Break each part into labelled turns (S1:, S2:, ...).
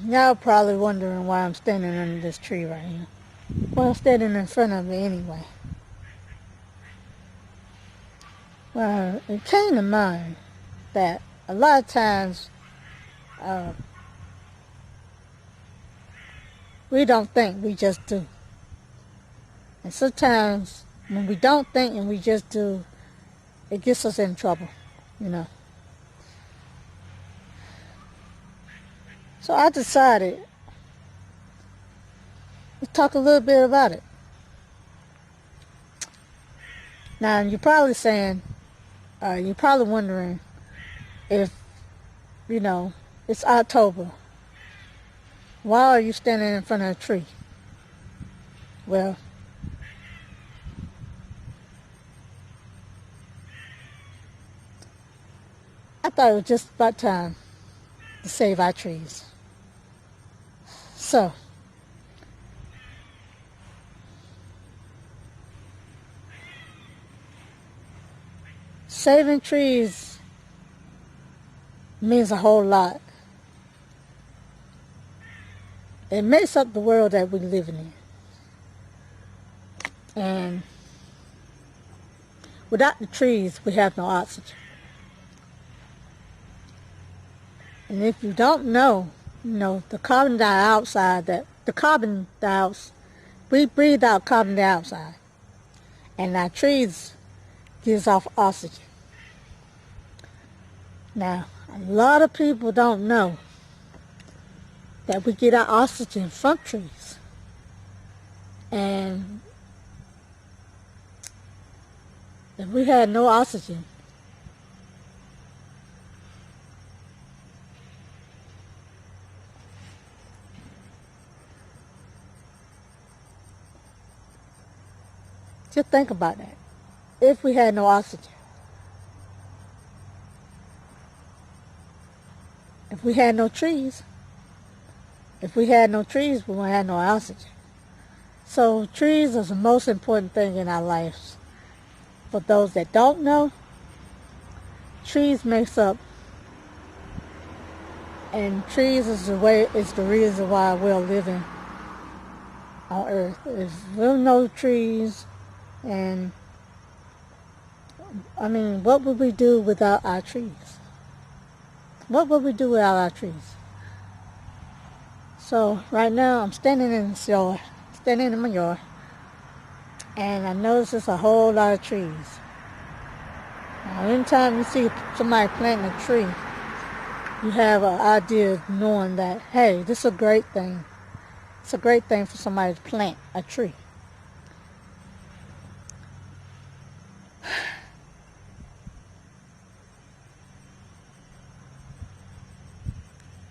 S1: Y'all probably wondering why I'm standing under this tree right here. Well, I'm standing in front of it anyway. Well, it came to mind that a lot of times uh, we don't think, we just do. And sometimes when we don't think and we just do, it gets us in trouble, you know. So I decided to talk a little bit about it. Now, you're probably saying, you're probably wondering if, you know, it's October. Why are you standing in front of a tree? Well, I thought it was just about time to save our trees. So, saving trees means a whole lot. It makes up the world that we're living in. And without the trees, we have no oxygen. And if you don't know, you know, the carbon dioxide we breathe out carbon dioxide. And our trees gives off oxygen. Now, a lot of people don't know that we get our oxygen from trees. And if we had no oxygen, just think about that. If we had no oxygen, if we had no trees, we wouldn't have no oxygen. So trees is the most important thing in our lives. For those that don't know, trees makes up, and trees is the reason why we're living on Earth. If there were no trees, and I mean, what would we do without our trees? What would we do without our trees? So right now I'm standing in my yard, and I notice there's a whole lot of trees. Now, anytime you see somebody planting a tree, you have an idea of knowing that, hey, this is a great thing. It's a great thing for somebody to plant a tree.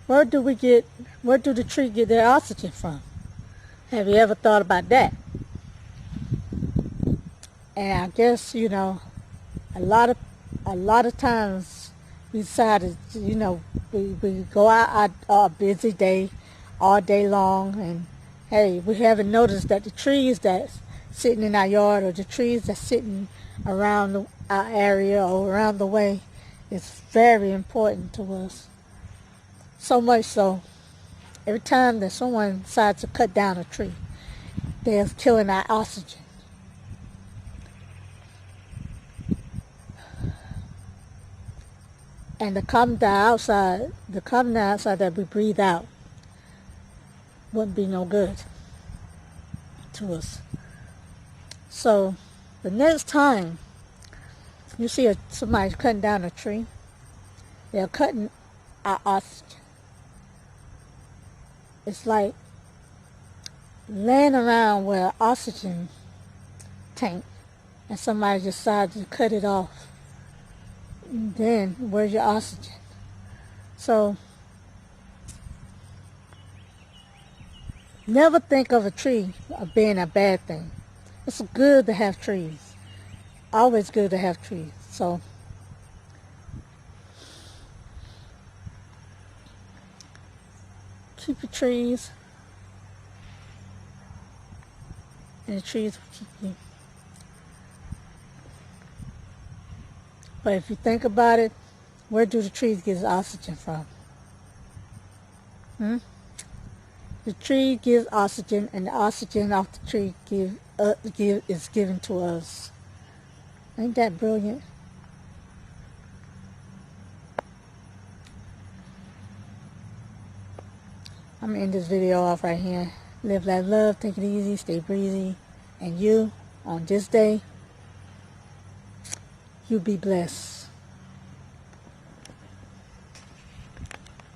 S1: Where do the tree get their oxygen from? Have you ever thought about that? And I guess, you know, a lot of times we decided, you know, we go out our busy day all day long, and hey, we haven't noticed that the trees that's sitting in our yard, or the trees that's sitting around our area or around the way, is very important to us. So much so, every time that someone decides to cut down a tree, they're killing our oxygen. And the carbon dioxide that we breathe out wouldn't be no good to us. So the next time you see somebody cutting down a tree, they're cutting our oxygen. It's like laying around with an oxygen tank and somebody decides to cut it off. Then where's your oxygen? So never think of a tree as being a bad thing. It's good to have trees. Always good to have trees. So keep your trees, and the trees will keep you. But if you think about it, where do the trees get oxygen from? The tree gives oxygen, and the oxygen off the tree is given to us. Ain't that brilliant? I'm going to end this video off right here. Live, laugh, love. Take it easy. Stay breezy. And you, on this day, you be blessed.